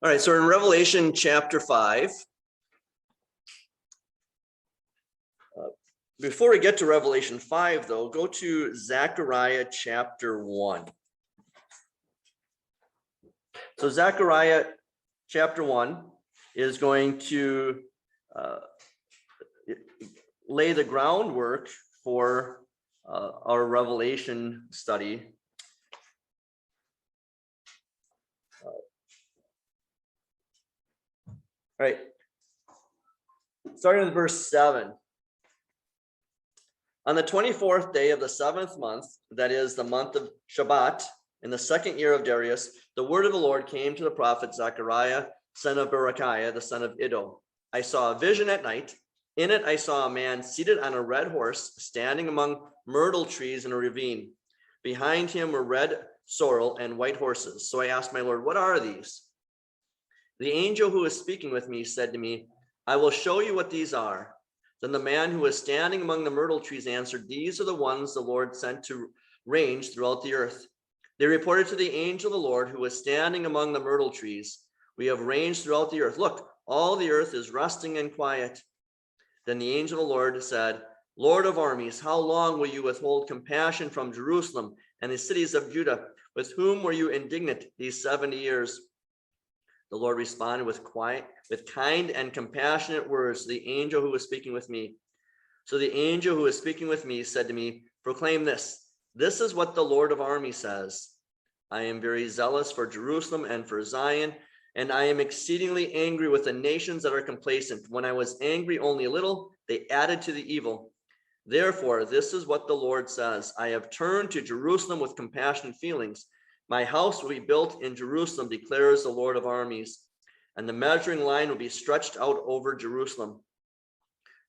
All right, so we're in Revelation chapter 5. Before we get to Revelation 5, though, go to Zechariah chapter 1. So Zechariah chapter 1 is going to lay the groundwork for our Revelation study. All right, starting with verse 7. On the 24th day of the 7th month, that is the month of Shabbat, in the 2nd year of Darius, the word of the Lord came to the prophet Zechariah, son of Berechiah, the son of Iddo. I saw a vision at night. In it I saw a man seated on a red horse, standing among myrtle trees in a ravine. Behind him were red sorrel and white horses. So I asked my Lord, what are these? The angel who was speaking with me said to me, I will show you what these are. Then the man who was standing among the myrtle trees answered, these are the ones the Lord sent to range throughout the earth. They reported to the angel of the Lord who was standing among the myrtle trees, we have ranged throughout the earth. Look, all the earth is resting and quiet. Then the angel of the Lord said, Lord of armies, how long will you withhold compassion from Jerusalem and the cities of Judah? With whom were you indignant these 70 years? The Lord responded with kind and compassionate words to the angel who was speaking with me. So the angel who was speaking with me said to me, proclaim this. This is what the Lord of armies says. I am very zealous for Jerusalem and for Zion, and I am exceedingly angry with the nations that are complacent. When I was angry only a little, they added to the evil. Therefore, this is what the Lord says. I have turned to Jerusalem with compassionate feelings. My house will be built in Jerusalem, declares the Lord of armies, and the measuring line will be stretched out over Jerusalem.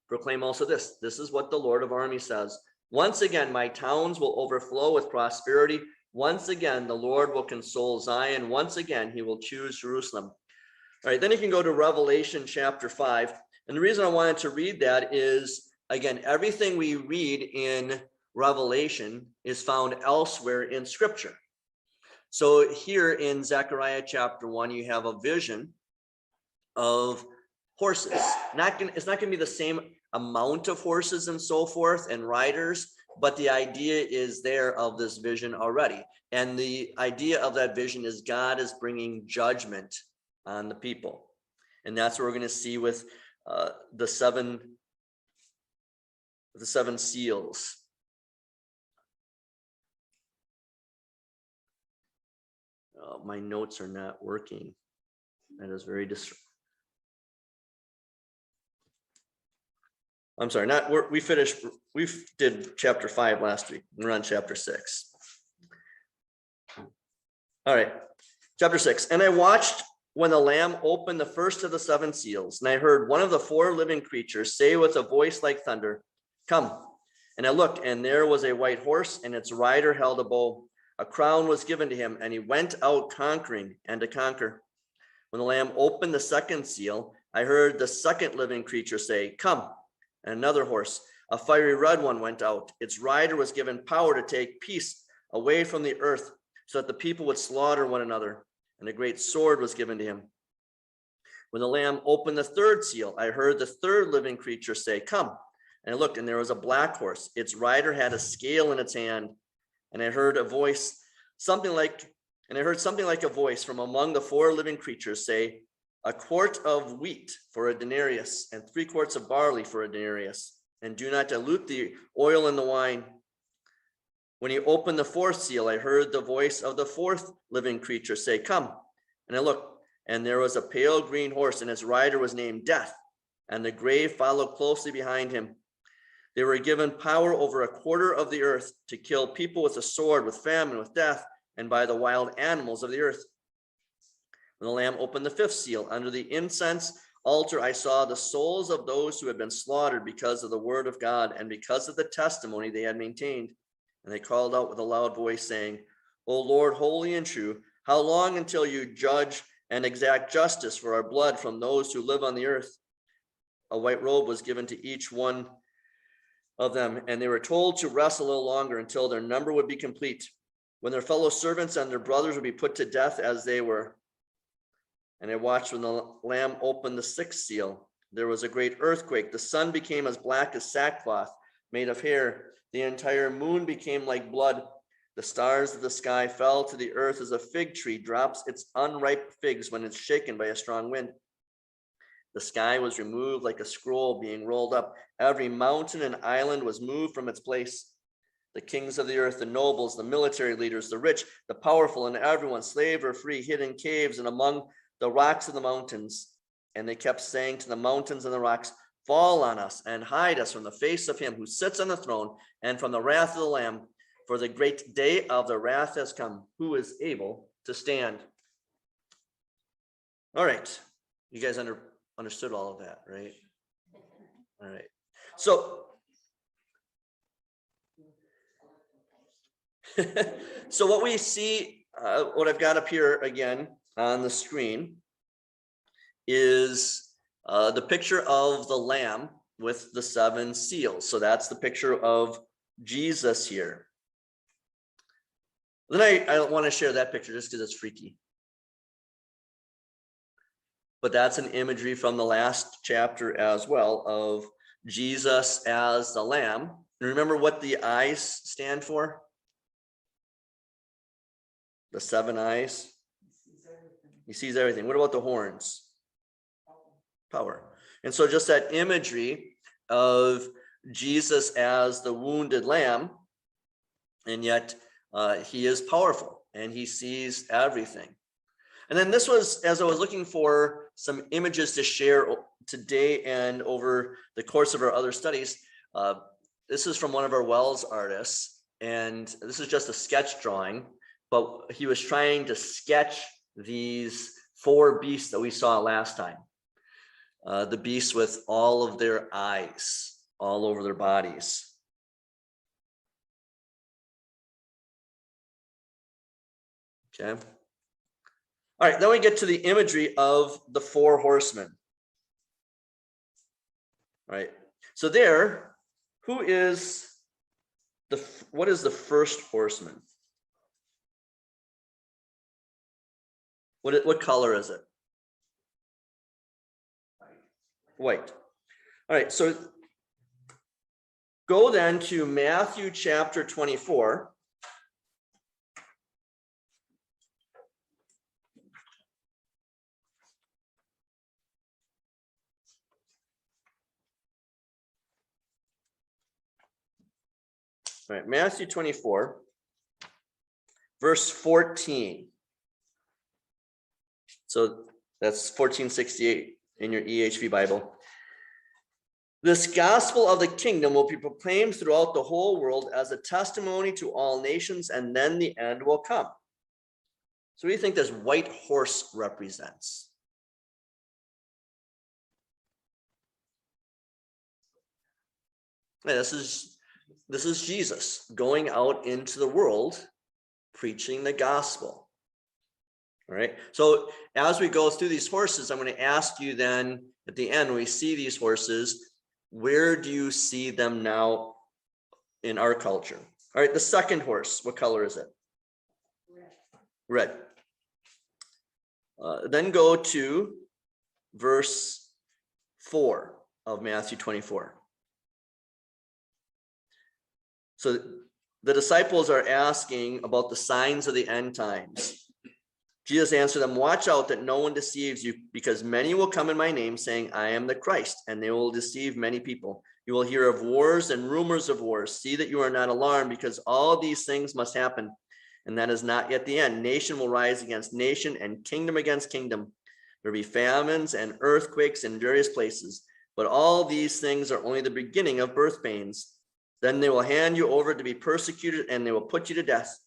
Proclaim also this. This is what the Lord of armies says. Once again, my towns will overflow with prosperity. Once again, the Lord will console Zion. Once again, he will choose Jerusalem. All right, then you can go to Revelation chapter 5. And the reason I wanted to read that is, again, everything we read in Revelation is found elsewhere in Scripture. So here in Zechariah chapter 1, you have a vision of horses. It's not going to be the same amount of horses and so forth and riders, but the idea is there of this vision already. And the idea of that vision is God is bringing judgment on the people. And that's what we're going to see with the seven seals. Oh, my notes are not working. That is very distracting. I'm sorry, we did chapter 5 last week. We're on chapter 6. All right, chapter 6. And I watched when the Lamb opened the first of the 7 seals, and I heard one of the 4 living creatures say with a voice like thunder, come. And I looked, and there was a white horse, and its rider held a bow. A crown was given to him, and he went out conquering and to conquer. When the Lamb opened the 2nd seal, I heard the 2nd living creature say, come. And another horse, a fiery red one, went out. Its rider was given power to take peace away from the earth, so that the people would slaughter one another. And a great sword was given to him. When the Lamb opened the 3rd seal, I heard the 3rd living creature say, come. And I looked, and there was a black horse. Its rider had a scale in its hand. And I heard something like a voice from among the 4 living creatures say, a quart of wheat for a denarius, and 3 quarts of barley for a denarius, and do not dilute the oil in the wine. When he opened the 4th seal, I heard the voice of the 4th living creature say, come. And I looked, and there was a pale green horse, and its rider was named Death, and the grave followed closely behind him. They were given power over a quarter of the earth to kill people with a sword, with famine, with death, and by the wild animals of the earth. When the Lamb opened the 5th seal, under the incense altar, I saw the souls of those who had been slaughtered because of the word of God and because of the testimony they had maintained. And they called out with a loud voice, saying, O Lord, holy and true, how long until you judge and exact justice for our blood from those who live on the earth? A white robe was given to each one of them, and they were told to rest a little longer until their number would be complete, when their fellow servants and their brothers would be put to death as they were. And I watched when the Lamb opened the sixth seal. There was a great earthquake. The sun became as black as sackcloth made of hair. The entire moon became like blood. The stars of the sky fell to the earth as a fig tree drops its unripe figs when it's shaken by a strong wind. The sky was removed like a scroll being rolled up. Every mountain and island was moved from its place. The kings of the earth, the nobles, the military leaders, the rich, the powerful, and everyone, slave or free, hid in caves and among the rocks of the mountains. And they kept saying to the mountains and the rocks, fall on us and hide us from the face of him who sits on the throne and from the wrath of the Lamb. For the great day of the wrath has come. Who is able to stand? All right. You guys understood all of that, right? All right. So, so what we see, what I've got up here again on the screen is the picture of the Lamb with the 7 seals. So that's the picture of Jesus here. Then I want to share that picture just because it's freaky. But that's an imagery from the last chapter as well of Jesus as the Lamb. And remember what the eyes stand for? The 7 eyes. He sees everything. What about the horns? Power. And so just that imagery of Jesus as the wounded lamb, and yet he is powerful and he sees everything. And then this was, as I was looking for some images to share today and over the course of our other studies, this is from one of our Wells artists, and this is just a sketch drawing, but he was trying to sketch these 4 beasts that we saw last time. The beasts with all of their eyes all over their bodies. Okay. All right, then we get to the imagery of the 4 horsemen. All right. So there, what is the first horseman? What color is it? White. All right, so go then to Matthew chapter 24. All right, Matthew 24, verse 14. So that's 1468 in your EHV Bible. This gospel of the kingdom will be proclaimed throughout the whole world as a testimony to all nations, and then the end will come. So what do you think this white horse represents? Yeah, this is Jesus going out into the world preaching the gospel. All right. So as we go through these horses, I'm going to ask you then at the end, when we see these horses, where do you see them now in our culture? All right. The second horse, what color is it? Red. Then go to verse 4 of Matthew 24. So the disciples are asking about the signs of the end times. Jesus answered them, watch out that no one deceives you, because many will come in my name saying, I am the Christ, and they will deceive many people. You will hear of wars and rumors of wars. See that you are not alarmed, because all these things must happen, and that is not yet the end. Nation will rise against nation and kingdom against kingdom. There will be famines and earthquakes in various places, but all these things are only the beginning of birth pains. Then they will hand you over to be persecuted, and they will put you to death.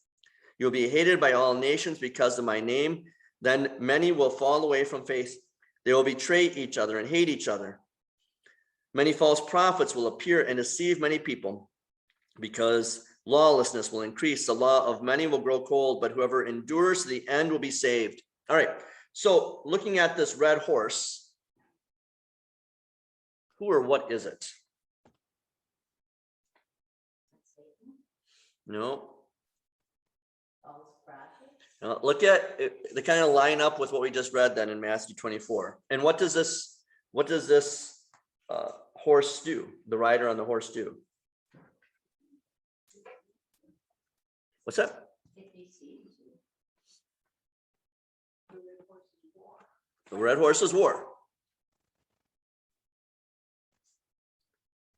You'll be hated by all nations because of my name. Then many will fall away from faith. They will betray each other and hate each other. Many false prophets will appear and deceive many people. Because lawlessness will increase, the law of many will grow cold, but whoever endures to the end will be saved. All right, so looking at this red horse, who or what is it? No. Look at it, they kind of line up with what we just read then in Matthew 24. And what does this horse do? The rider on the horse do? What's that? The red horse is war.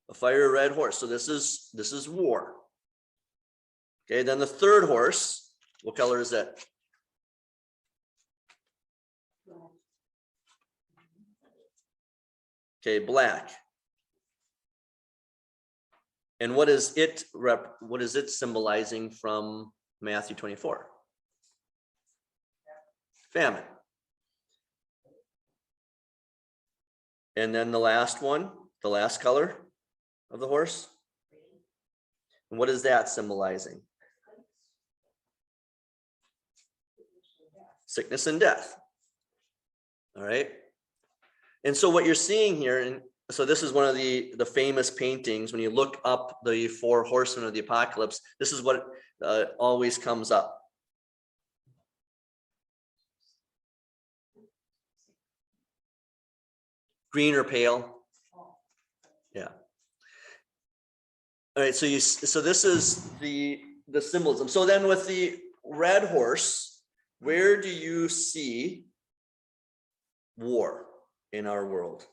A fire red horse. So this is war. Okay, then the third horse, what color is that? Okay, black. And what is it symbolizing from Matthew 24? Famine. And then the last one, the last color of the horse. And what is that symbolizing? Sickness and death. All right. And so what you're seeing here, and so this is one of the famous paintings. When you look up the four horsemen of the apocalypse, this is what always comes up. Green or pale? Yeah. All right, so this is the symbolism. So then with the red horse, where do you see war in our world,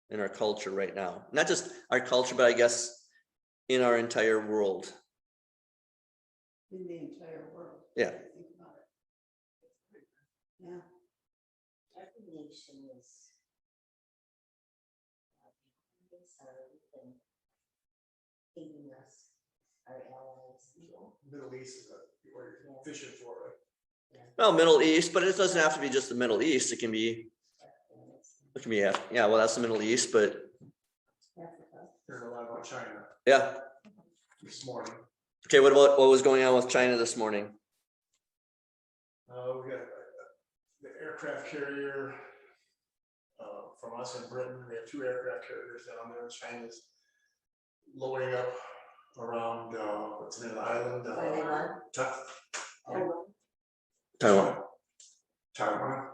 in our culture right now? Not just our culture, but I guess in our entire world. In the entire world. Yeah. Think about it. Yeah. Every nation is hating us, our allies. Middle East is where you're fishing for, right? Well, Middle East, but it doesn't have to be just the Middle East. It can be, yeah, well, that's the Middle East, but Heard a lot about China yeah. this morning. Okay, what was going on with China this morning? We got the aircraft carrier from us in Britain. We have two aircraft carriers down there. China's loading up around what's the name of the island? Taiwan.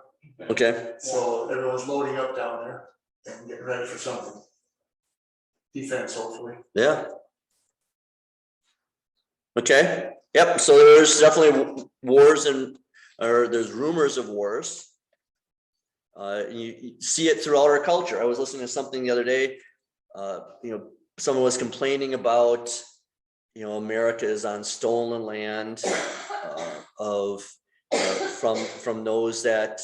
Okay. So everyone's loading up down there and getting ready for something. Defense, hopefully. Yeah. Okay. Yep. So there's definitely wars or there's rumors of wars. You see it throughout our culture. I was listening to something the other day. Someone was complaining about, America is on stolen land from those that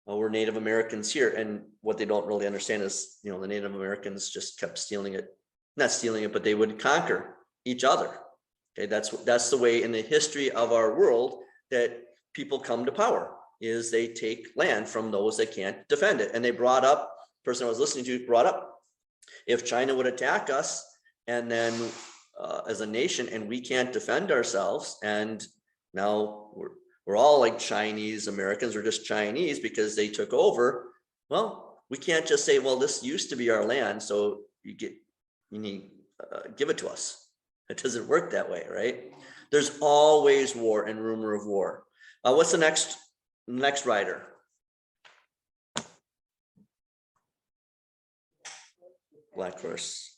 were Native Americans here. And what they don't really understand is, the Native Americans just kept stealing it, not stealing it, but they would conquer each other. Okay, that's the way in the history of our world that people come to power, is they take land from those that can't defend it. And they brought up, the person I was listening to brought up, if China would attack us and then as a nation and we can't defend ourselves, and now we're all like Chinese Americans, or just Chinese because they took over. Well, we can't just say, well, this used to be our land, so you need give it to us. It doesn't work that way, right? There's always war and rumor of war. What's the next rider? Black horse.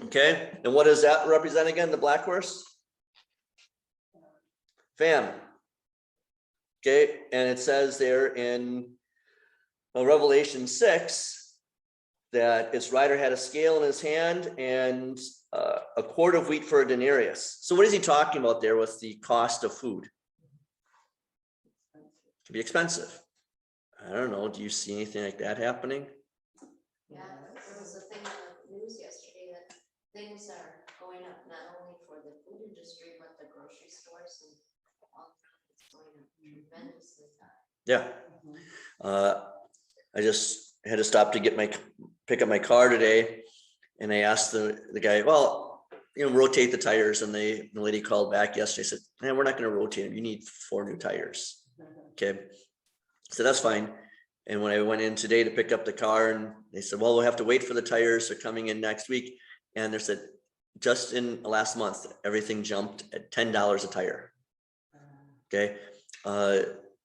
Okay, and what does that represent again, the black horse? Famine. Okay, and it says there in Revelation 6 that its rider had a scale in his hand and a quart of wheat for a denarius. So what is he talking about there with the cost of food? It can be expensive. I don't know. Do you see anything like that happening? Yeah, there was a thing on the news yesterday that things are going up not only for the food industry, but the grocery stores and all. It's going up tremendously. Yeah. I just had to stop to pick up my car today, and I asked the guy, well, rotate the tires, and the lady called back yesterday, said, man, we're not going to rotate them. You need 4 new tires. Okay. So that's fine. And when I went in today to pick up the car, and they said, well, we'll have to wait for the tires. They're coming in next week. And they said, just in last month, everything jumped at $10 a tire. Okay.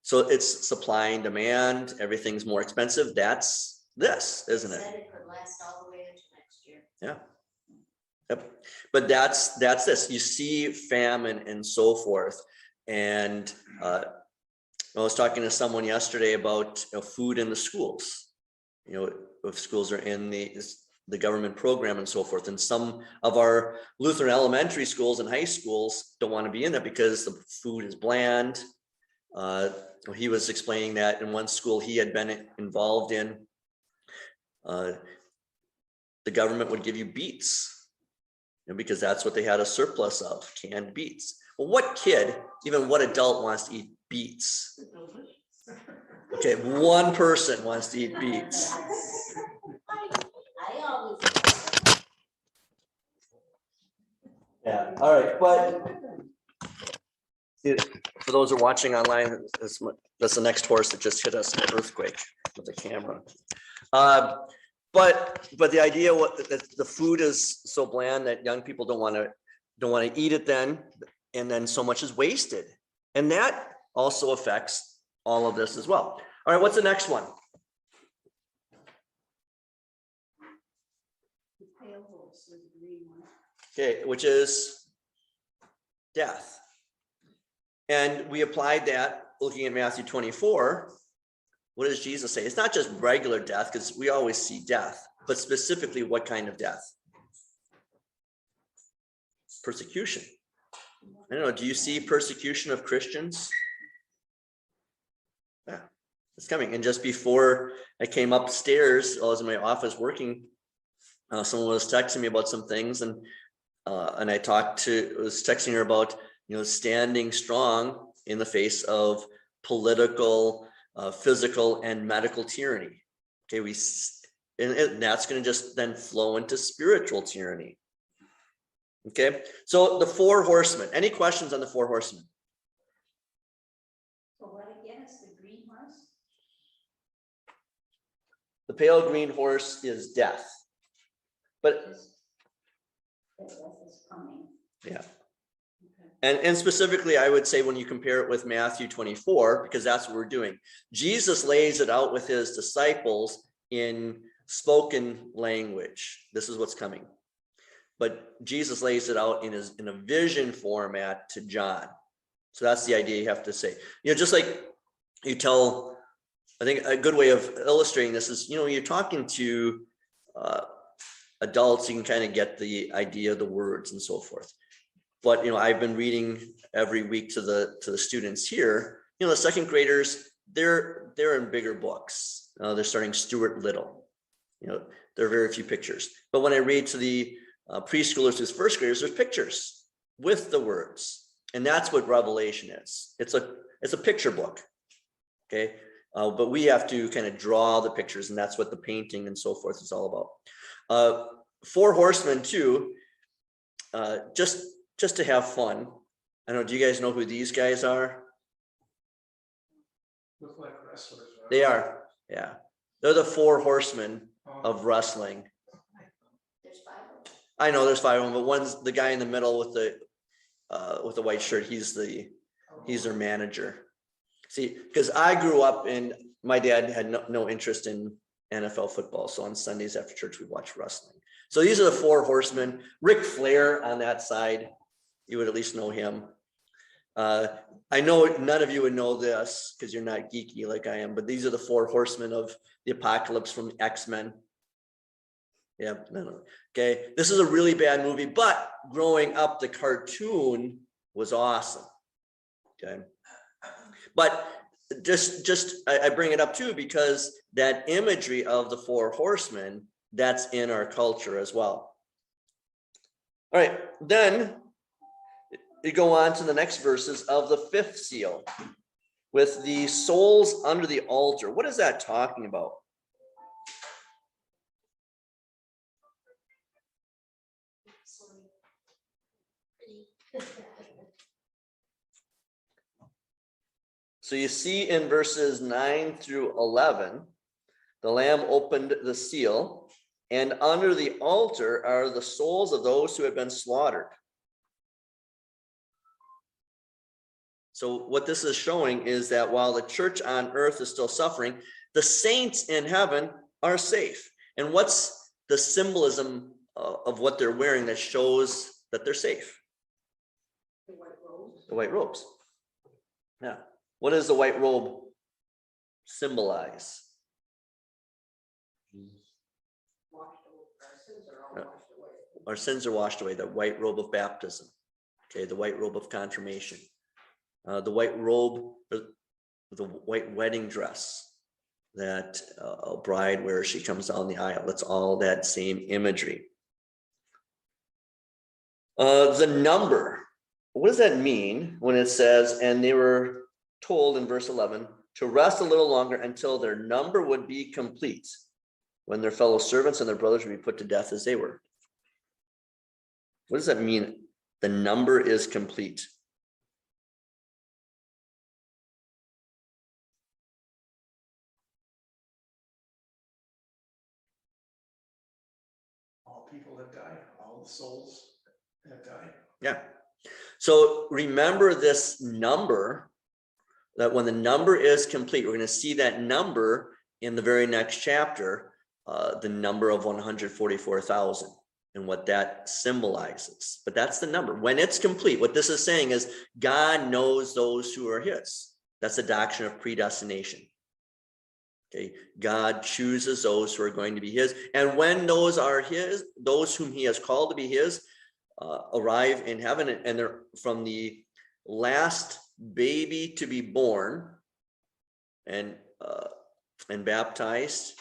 So it's supply and demand, everything's more expensive. That's this, isn't it? Said it could last all the way into next year. Yeah. Yep. But that's this. You see famine and so forth. And I was talking to someone yesterday about food in the schools. If schools are in the government program and so forth. And some of our Lutheran elementary schools and high schools don't want to be in it because the food is bland. He was explaining that in one school he had been involved in, the government would give you beets, because that's what they had a surplus of, canned beets. Well, what kid, even what adult wants to eat beets? Okay, one person wants to eat beets. I always. Yeah, all right, but for those who are watching online, that's the next horse that just hit us in an earthquake with the camera. But the idea that the food is so bland that young people don't want to eat it then, and then so much is wasted, and that also affects all of this as well. All right, what's the next one? The pale horse is the green one. Okay, which is death. And we applied that looking at Matthew 24. What does Jesus say? It's not just regular death, because we always see death, but specifically what kind of death? Persecution. I don't know, do you see persecution of Christians? Yeah, it's coming. And just before I came upstairs, I was in my office working. Someone was texting me about some things, and I was texting her about standing strong in the face of political, physical, and medical tyranny. Okay, and that's going to just then flow into spiritual tyranny. Okay, so the four horsemen. Any questions on the four horsemen? So what again is the green horse? The pale green horse is death. But Death is coming. yeah. Okay. And specifically, I would say when you compare it with Matthew 24, because that's what we're doing. Jesus lays it out with his disciples in spoken language. This is what's coming. But Jesus lays it out in a vision format to John. So that's the idea you have to say. Just like you tell, I think a good way of illustrating this is, you're talking to adults, you can kind of get the idea of the words and so forth. But I've been reading every week to the students here. The second graders, they're in bigger books. They're starting Stuart Little. There are very few pictures. But when I read to the preschoolers, to first graders, there's pictures with the words, and that's what Revelation is. It's a picture book. Okay, but we have to kind of draw the pictures, and that's what the painting and so forth is all about. Four horsemen too. Just to have fun. I don't know, do you guys know who these guys are? Look like wrestlers, right? They are, yeah. They're the four horsemen of wrestling. There's 5 of them. I know there's 5 of them, but one's the guy in the middle with the white shirt. He's their manager. See, because I grew up my dad had no interest in NFL football. So on Sundays after church, we watch wrestling. So these are the four horsemen. Ric Flair on that side. You would at least know him. I know none of you would know this because you're not geeky like I am, but these are the four horsemen of the apocalypse from X-Men. Yeah, no. Okay, this is a really bad movie, but growing up, the cartoon was awesome. Okay, but I bring it up too because that imagery of the four horsemen, that's in our culture as well. All right, then you go on to the next verses of the 5th seal with the souls under the altar. What is that talking about? So you see in verses 9 through 11, the Lamb opened the seal, and under the altar are the souls of those who had been slaughtered. So what this is showing is that while the church on earth is still suffering, the saints in heaven are safe. And what's the symbolism of what they're wearing that shows that they're safe? The white robes. The white robes. Yeah. What does the white robe symbolize? Washed away. Our sins are all washed away. Our sins are washed away. The white robe of baptism. Okay, the white robe of confirmation. The white robe, the white wedding dress that a bride wears, she comes down the aisle. It's all that same imagery. The number, what does that mean when it says, and they were told in verse 11 to rest a little longer until their number would be complete, when their fellow servants and their brothers would be put to death as they were? What does that mean? The number is complete. All people have died, all the souls have died. Yeah. So remember this number, that when the number is complete, we're going to see that number in the very next chapter, the number of 144,000 and what that symbolizes. But that's the number. When it's complete, what this is saying is God knows those who are his. That's the doctrine of predestination. Okay, God chooses those who are going to be his. And when those are his, those whom he has called to be his, arrive in heaven, and they're from the last baby to be born and baptized,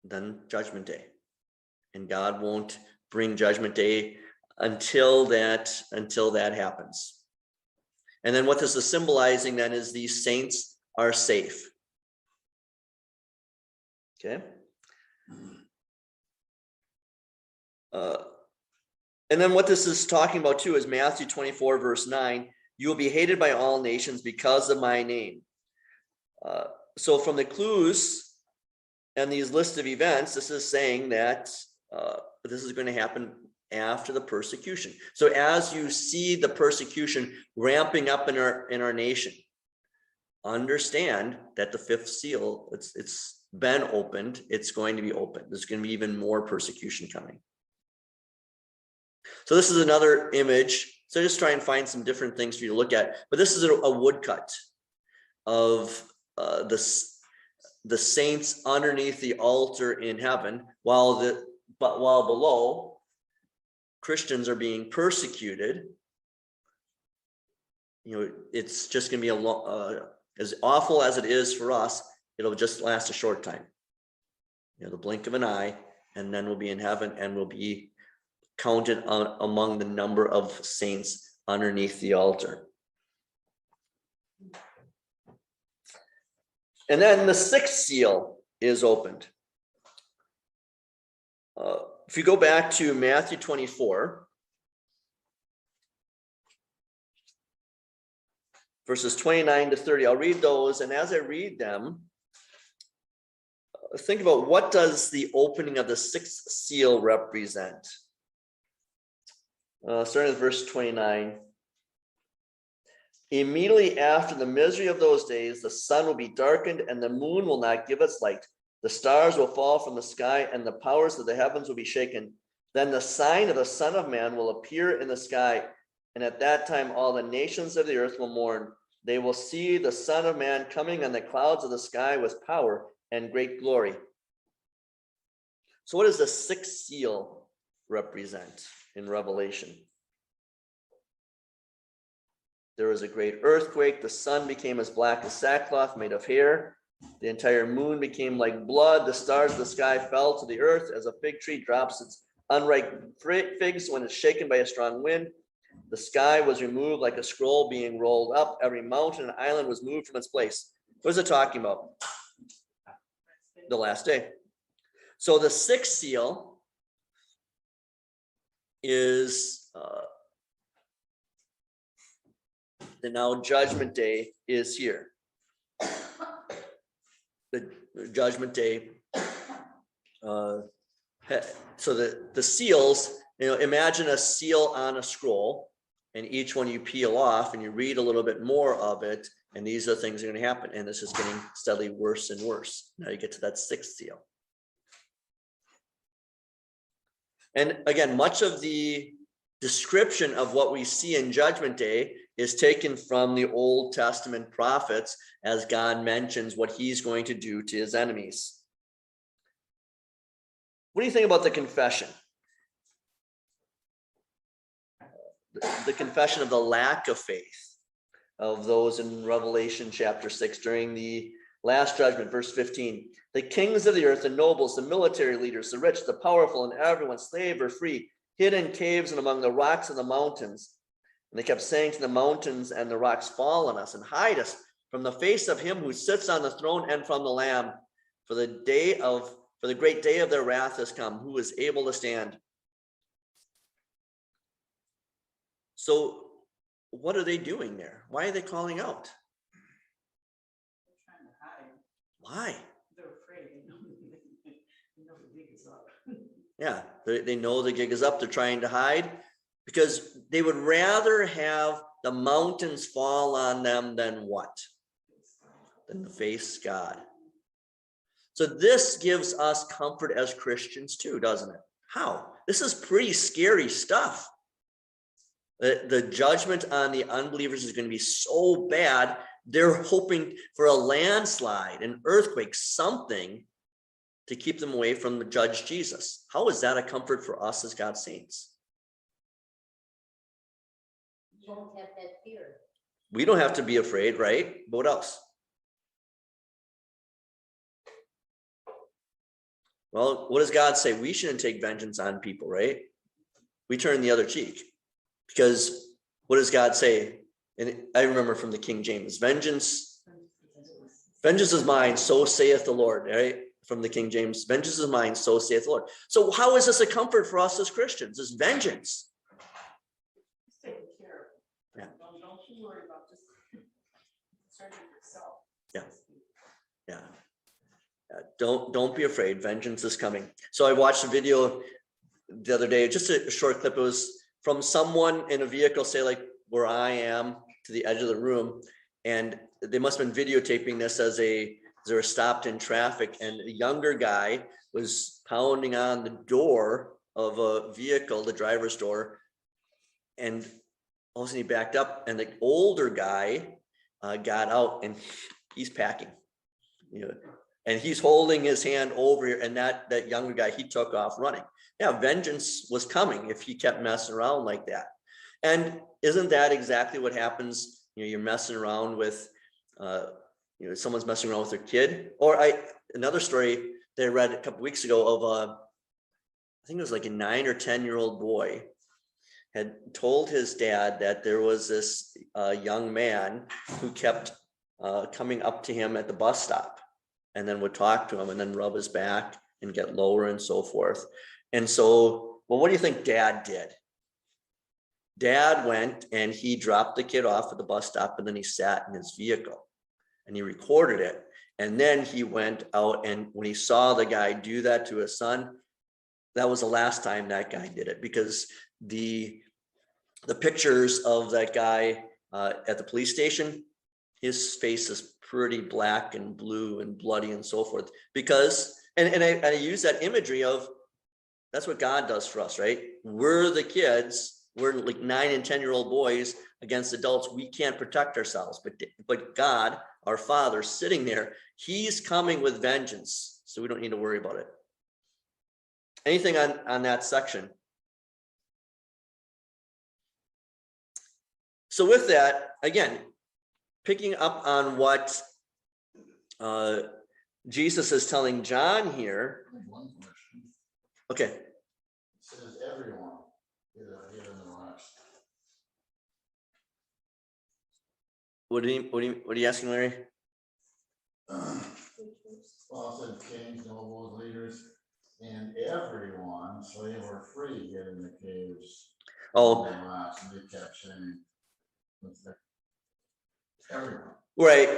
then judgment day. And God won't bring judgment day until that happens. And then what this is symbolizing then is these saints are safe. Okay. And then what this is talking about too is Matthew 24 verse 9. You will be hated by all nations because of my name. So from the clues and these lists of events, this is saying that this is going to happen after the persecution. So as you see the persecution ramping up in our nation, understand that the fifth seal, it's been opened. It's going to be opened. There's going to be even more persecution coming. So this is another image. So just try and find some different things for you to look at. But this is a woodcut of the saints underneath the altar in heaven, while below Christians are being persecuted. You know, it's just going to be as awful as it is for us. It'll just last a short time. You know, the blink of an eye, and then we'll be in heaven, and we'll be counted among the number of saints underneath the altar. And then the sixth seal is opened. If you go back to Matthew 24, verses 29 to 30, I'll read those, and as I read them, think about what does the opening of the sixth seal represent. Starting with verse 29. Immediately after the misery of those days, the sun will be darkened and the moon will not give its light. The stars will fall from the sky and the powers of the heavens will be shaken. Then the sign of the Son of Man will appear in the sky. And at that time, all the nations of the earth will mourn. They will see the Son of Man coming on the clouds of the sky with power and great glory. So what does the sixth seal represent in Revelation? There was a great earthquake. The sun became as black as sackcloth made of hair. The entire moon became like blood. The stars of the sky fell to the earth as a fig tree drops its unripe figs when it's shaken by a strong wind. The sky was removed like a scroll being rolled up. Every mountain and island was moved from its place. What is it talking about? The last day. So the sixth seal is the now judgment day is here. The judgment day. So the seals, you know, imagine a seal on a scroll. And each one you peel off and you read a little bit more of it, and these are things that are going to happen. And this is getting steadily worse and worse. Now you get to that 6th seal. And again, much of the description of what we see in Judgment Day is taken from the Old Testament prophets, as God mentions what he's going to do to his enemies. What do you think about the confession? The confession of the lack of faith of those in Revelation chapter 6 during the last judgment, verse 15. The kings of the earth, the nobles, the military leaders, the rich, the powerful, and everyone, slave or free, hid in caves and among the rocks and the mountains. And they kept saying to the mountains and the rocks, fall on us and hide us from the face of him who sits on the throne and from the Lamb. For the great day of their wrath has come. Who is able to stand? So what are they doing there? Why are they calling out? They're trying to hide. Why? They're afraid. They know the gig is up. Yeah, they know the gig is up. They're trying to hide because they would rather have the mountains fall on them than what? Than to face God. So this gives us comfort as Christians too, doesn't it? How? This is pretty scary stuff. The judgment on the unbelievers is going to be so bad, they're hoping for a landslide, an earthquake, something to keep them away from the judge Jesus. How is that a comfort for us as God's saints? You don't have that fear. We don't have to be afraid, right? But what else? Well, what does God say? We shouldn't take vengeance on people, right? We turn the other cheek. Because what does God say? And I remember from the King James, vengeance is mine, so saith the Lord, right? From the King James, vengeance is mine, so saith the Lord. So how is this a comfort for us as Christians? This vengeance. Just taking care of it. Yeah. Don't you worry about just concerning yourself. Yeah. Yeah. Don't be afraid. Vengeance is coming. So I watched a video the other day, just a short clip. It was from someone in a vehicle, say like where I am, to the edge of the room, and they must have been videotaping this as they were stopped in traffic, and a younger guy was pounding on the door of a vehicle, the driver's door, and all of a sudden he backed up, and the older guy got out, and he's packing, and he's holding his hand over here, and that younger guy, he took off running. Yeah, vengeance was coming if he kept messing around like that. And isn't that exactly what happens? You're messing around with, someone's messing around with their kid. Or another story that I read a couple weeks ago of I think it was like a 9 or 10-year-old boy had told his dad that there was this young man who kept coming up to him at the bus stop and then would talk to him and then rub his back and get lower and so forth. And so, well, what do you think Dad did? Dad went and he dropped the kid off at the bus stop, and then he sat in his vehicle and he recorded it. And then he went out, and when he saw the guy do that to his son, that was the last time that guy did it, because the pictures of that guy at the police station, his face is pretty black and blue and bloody and so forth. Because, and I use that imagery of, that's what God does for us, right? We're the kids, we're like 9 and 10-year-old boys against adults. We can't protect ourselves, but God, our Father, sitting there, he's coming with vengeance. So we don't need to worry about it. Anything on that section? So with that, again, picking up on what Jesus is telling John here. One question. Okay. It says everyone hid in the rocks. What are you asking, Larry? Well, it said kings, nobles, leaders, and everyone, so they were free hid in the caves. Oh, And the rocks, and they kept saying, what's that? Everyone. right.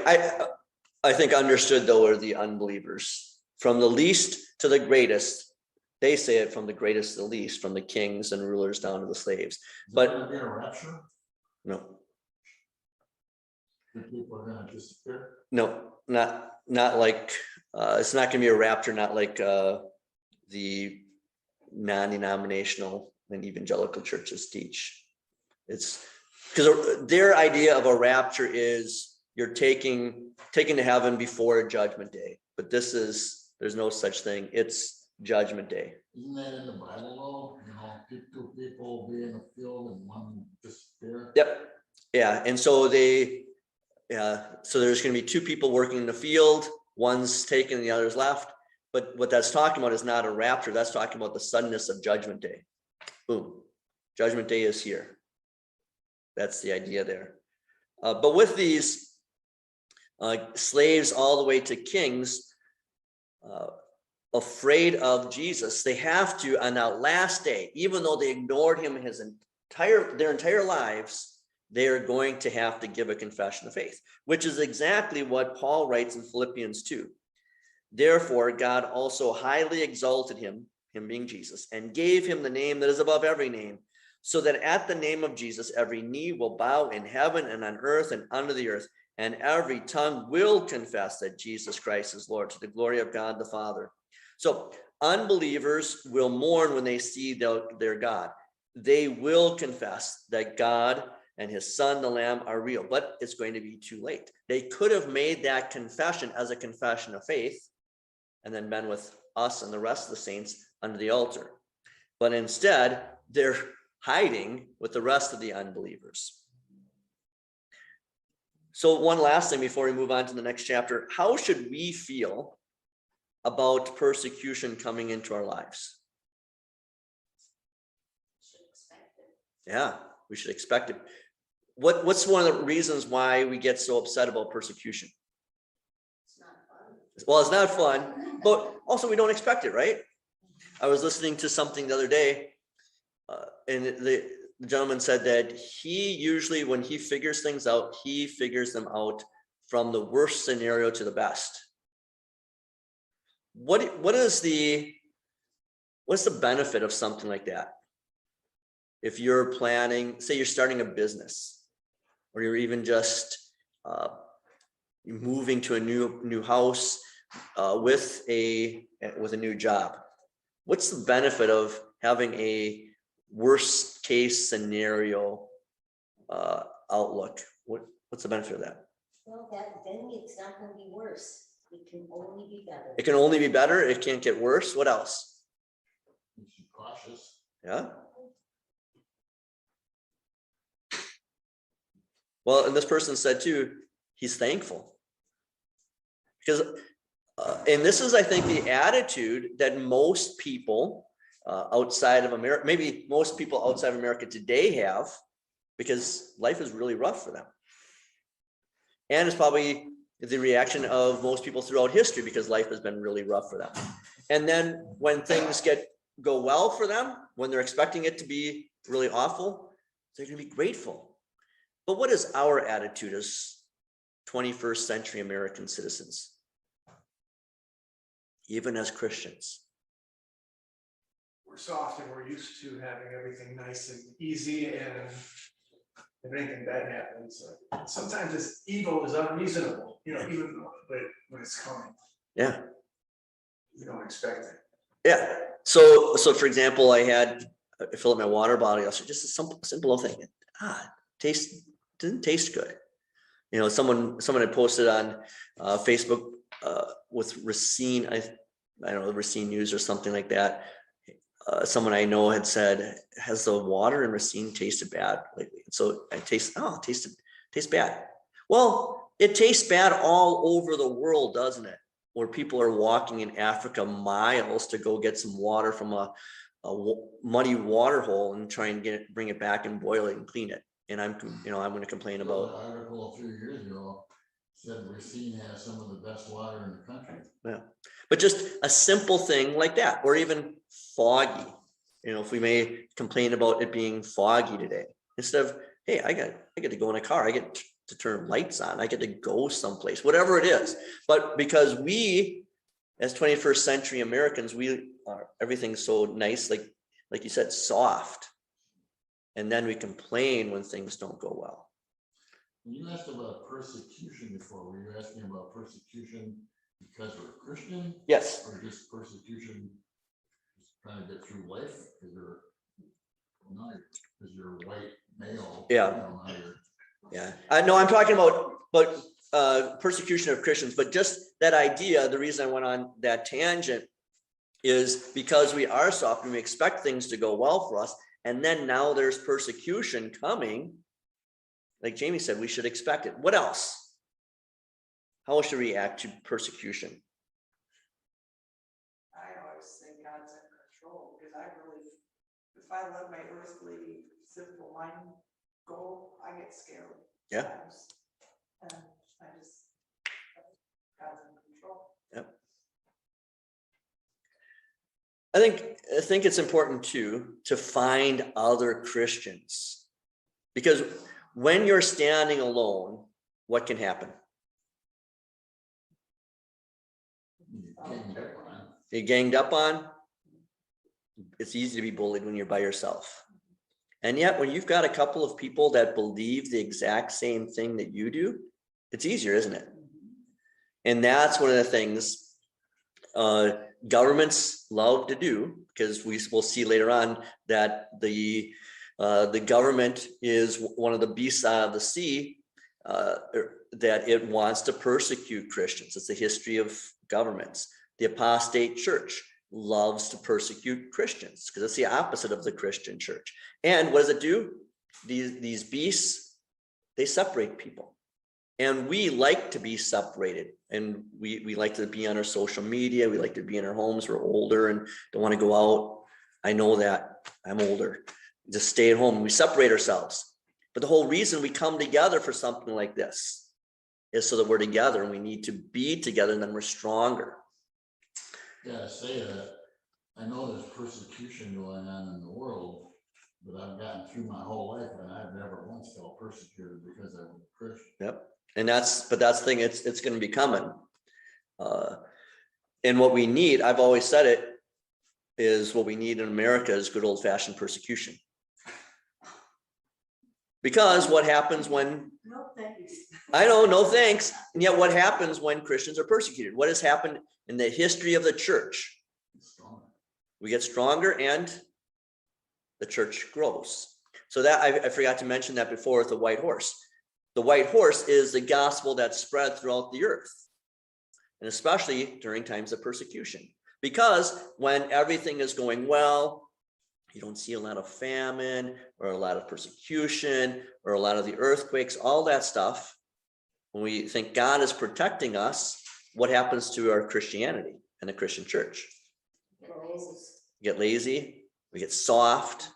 I think understood though are the unbelievers. From the least to the greatest. They say it from the greatest to the least, from the kings and rulers down to the slaves. Is But there gonna be a rapture? No, The people are gonna disappear. no, not like, it's not gonna be a rapture, not like the non-denominational and evangelical churches teach. It's because their idea of a rapture is you're taken to heaven before judgment day. But there's no such thing. It's judgment day. Isn't that in the Bible though? You know, two people be in a field and one disappear. Yep. Yeah. And so there's going to be two people working in the field. One's taken, the other's left. But what that's talking about is not a rapture. That's talking about the suddenness of judgment day. Boom. Judgment day is here. That's the idea there. But with these slaves all the way to kings, afraid of Jesus, they have to, on that last day, even though they ignored him their entire lives, they are going to have to give a confession of faith, which is exactly what Paul writes in Philippians 2. Therefore, God also highly exalted him being Jesus, and gave him the name that is above every name, so that at the name of Jesus, every knee will bow in heaven and on earth and under the earth, and every tongue will confess that Jesus Christ is Lord, to the glory of God the Father. So unbelievers will mourn when they see their God. They will confess that God and his son, the Lamb, are real, but it's going to be too late. They could have made that confession as a confession of faith and then been with us and the rest of the saints under the altar. But instead, they're hiding with the rest of the unbelievers. So one last thing before we move on to the next chapter, how should we feel about persecution coming into our lives? Should expect it. Yeah, we should expect it. What's one of the reasons why we get so upset about persecution? It's not fun. Well, it's not fun, but also we don't expect it, right? I was listening to something the other day, and the gentleman said that he usually, when he figures things out, he figures them out from the worst scenario to the best. What's the benefit of something like that? If you're planning, say you're starting a business, or you're even just moving to a new house with a new job, what's the benefit of having a worst case scenario outlook? What's the benefit of that? Well, then it's not gonna be worse. It can only be better. It can only be better. It can't get worse. What else? You should be cautious. Yeah. Well, and this person said too, he's thankful because, and this is, I think, the attitude that most people outside of America, maybe most people outside of America today have, because life is really rough for them. And it's probably the reaction of most people throughout history, because life has been really rough for them. And then when things go well for them, when they're expecting it to be really awful, they're going to be grateful. But what is our attitude as 21st century American citizens, even as Christians? We're soft and we're used to having everything nice and easy, and if anything bad happens, sometimes this evil is unreasonable, even when it's coming. Yeah. You don't expect it. Yeah. So for example, I filled up my water bottle yesterday, just a simple thing. Didn't taste good. Someone had posted on Facebook with Racine, I don't know, the Racine News or something like that. Someone I know had said, has the water in Racine tasted bad lately? So it tastes bad. Well, it tastes bad all over the world, doesn't it? Where people are walking in Africa miles to go get some water from a muddy water hole and try and bring it back and boil it and clean it. And I'm going to complain about. An article a few years ago said Racine has some of the best water in the country. Yeah, but just a simple thing like that, or even foggy. If we may complain about it being foggy today, instead of, hey, I get to go in a car, I get to turn lights on, I get to go someplace, whatever it is. But because we, as 21st century Americans, everything's so nice, like you said, soft. And then we complain when things don't go well. You asked about persecution before. Were you asking about persecution because we're Christian? Yes. Or just persecution, just trying to get through life because you're white male? Yeah. Yeah. No, I'm talking about persecution of Christians, but just that idea, the reason I went on that tangent is because we are soft and we expect things to go well for us. And then now there's persecution coming. Like Jamie said, we should expect it. What else? How should we react to persecution? I always think God's in control, because I really, if I let my earthly simple mind go, I get scared. Yeah. sometimes. And God's in control. Yep. I think it's important too to find other Christians, because when you're standing alone, what can happen? You're ganged up on. It's easy to be bullied when you're by yourself. And yet when you've got a couple of people that believe the exact same thing that you do, it's easier, isn't it? And that's one of the things governments love to do, because we will see later on that the government is one of the beasts out of the sea, that it wants to persecute Christians. It's the history of governments. The apostate church loves to persecute Christians because it's the opposite of the Christian church. And what does it do? These beasts, they separate people. And we like to be separated, and we like to be on our social media. We like to be in our homes. We're older and don't want to go out. I know that. I'm older. Just stay at home. We separate ourselves. But the whole reason we come together for something like this is so that we're together, and we need to be together, and then we're stronger. Yeah, I say that. I know there's persecution going on in the world, but I've gotten through my whole life and I've never once felt persecuted because I was a Christian. Yep. And that's the thing, it's going to be coming. And what we need, I've always said it, is what we need in America is good old fashioned persecution. Because what happens when, No, thanks. I know, no thanks. And yet what happens when Christians are persecuted? What has happened in the history of the church? We get stronger and the church grows. So that I forgot to mention that before with the white horse. The white horse is the gospel that's spread throughout the earth, and especially during times of persecution. Because when everything is going well, you don't see a lot of famine or a lot of persecution or a lot of the earthquakes, all that stuff. When we think God is protecting us, what happens to our Christianity and the Christian church? We get lazy, we get soft.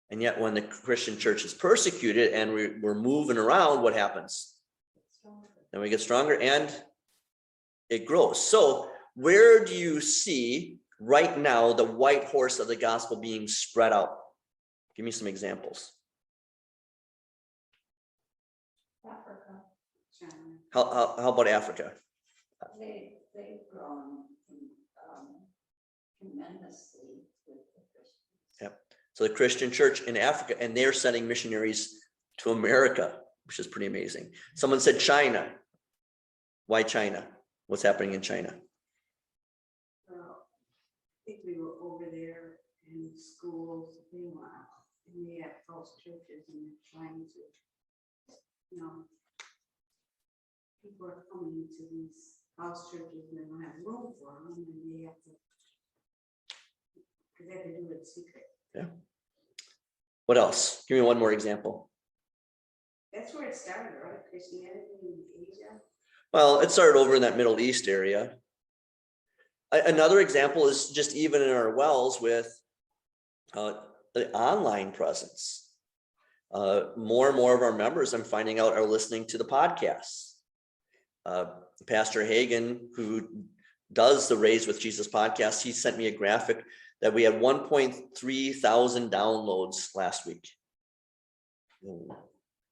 And yet when the Christian church is persecuted and we're moving around, what happens? Then we get stronger and it grows. So where do you see right now the white horse of the gospel being spread out? Give me some examples. Africa. How about Africa? They've grown tremendously with the Christians. Yep. So the Christian church in Africa, and they're sending missionaries to America, which is pretty amazing. Someone said China. Why China? What's happening in China? I think we were over there in schools, meanwhile, and we had false churches and trying to, people are coming to these house churches and they don't have room for them, and they have to, because they have to do it secret. Yeah. What else? Give me one more example. That's where it started, right? Christianity in Asia. Well, it started over in that Middle East area. Another example is just even in our wells with the online presence. More and more of our members, I'm finding out, are listening to the podcasts. Pastor Hagen, who does the Raised with Jesus podcast, he sent me a graphic that we had 1.3 thousand downloads last week.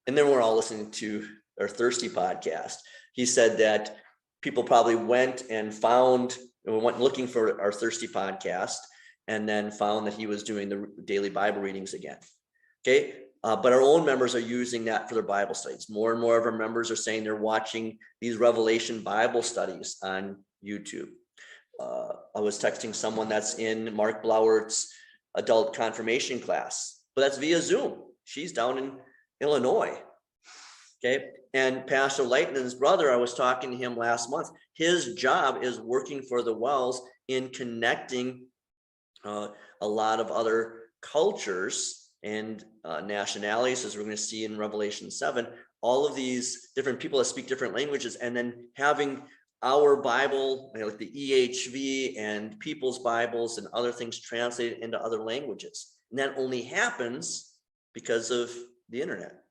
And then we're all listening to our Thirsty podcast. He said that people probably went looking for our Thirsty podcast and then found that he was doing the daily Bible readings again. Okay, but our own members are using that for their Bible studies. More and more of our members are saying they're watching these Revelation Bible studies on YouTube. I was texting someone that's in Mark Blauert's adult confirmation class, but that's via Zoom. She's down in Illinois. Okay, and Pastor Lightnin's brother, I was talking to him last month. His job is working for the Wells in connecting a lot of other cultures and nationalities, as we're going to see in Revelation 7, all of these different people that speak different languages, and then having our Bible, like the EHV and people's Bibles and other things translated into other languages. And that only happens because of the internet.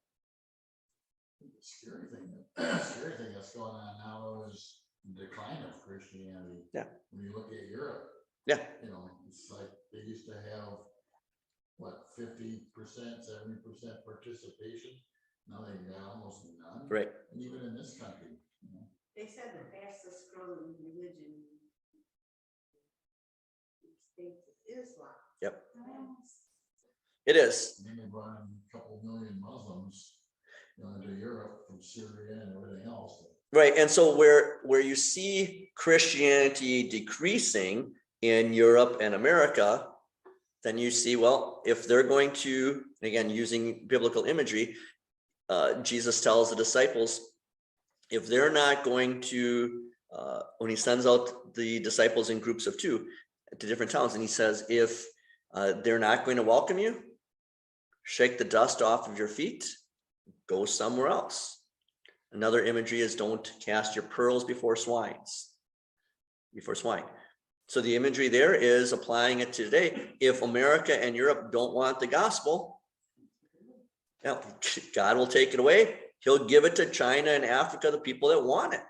The scary thing that's going on now is the decline of Christianity. Yeah. When you look at Europe. Yeah. You know, it's like they used to have, what, 50%, 70% participation. Now they've got almost none. Right. And even in this country, you know. They said the fastest growing religion in the States is Islam. Yep. Um, It is. And then they brought in a couple million Muslims, you know, into Europe from Syria and everything else. Right. And so where you see Christianity decreasing in Europe and America, then you see, well, if they're going to, again, using biblical imagery, Jesus tells the disciples, if they're not going to, when he sends out the disciples in groups of 2 to different towns, and he says, if they're not going to welcome you, shake the dust off of your feet, go somewhere else. Another imagery is don't cast your pearls before swine. So the imagery there is applying it to today. If America and Europe don't want the gospel, yeah, God will take it away. He'll give it to China and Africa, the people that want it.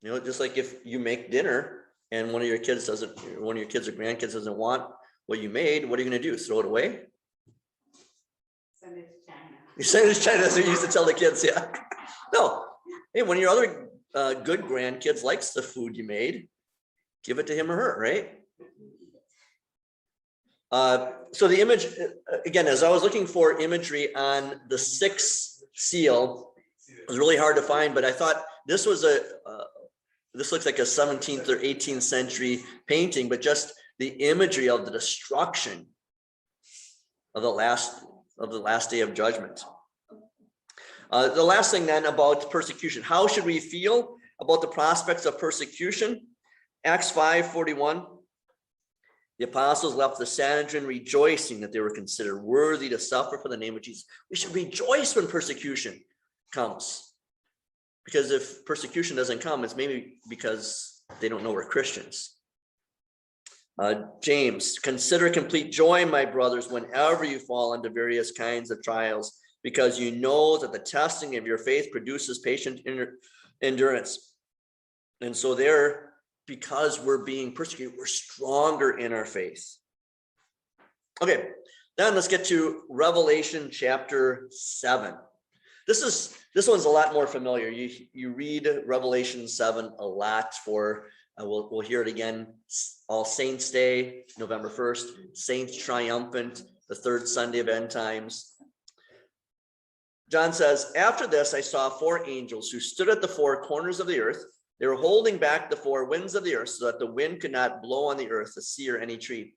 You know, just like if you make dinner and one of your kids or grandkids doesn't want what you made, what are you going to do? Throw it away? Send it to China. You send it to China. That's what you used to tell the kids. Yeah. No. Hey, one of your other good grandkids likes the food you made, give it to him or her, right? So the image, again, as I was looking for imagery on the 6th seal, it was really hard to find, but I thought this was this looks like a 17th or 18th century painting, but just the imagery of the destruction of the last day of judgment. The last thing then about persecution. How should we feel about the prospects of persecution? Acts 5:41. The apostles left the Sanhedrin rejoicing that they were considered worthy to suffer for the name of Jesus. We should rejoice when persecution comes. Because if persecution doesn't come, it's maybe because they don't know we're Christians. James, consider complete joy, my brothers, whenever you fall into various kinds of trials, because you know that the testing of your faith produces patient endurance. And so there, because we're being persecuted, we're stronger in our faith. Okay, then let's get to Revelation chapter 7. This one's a lot more familiar. You read Revelation 7 a lot for, we'll hear it again, All Saints Day, November 1st, Saints Triumphant, the 3rd Sunday of End Times. John says, after this, I saw 4 angels who stood at the 4 corners of the earth. They were holding back the 4 winds of the earth so that the wind could not blow on the earth, the sea, or any tree.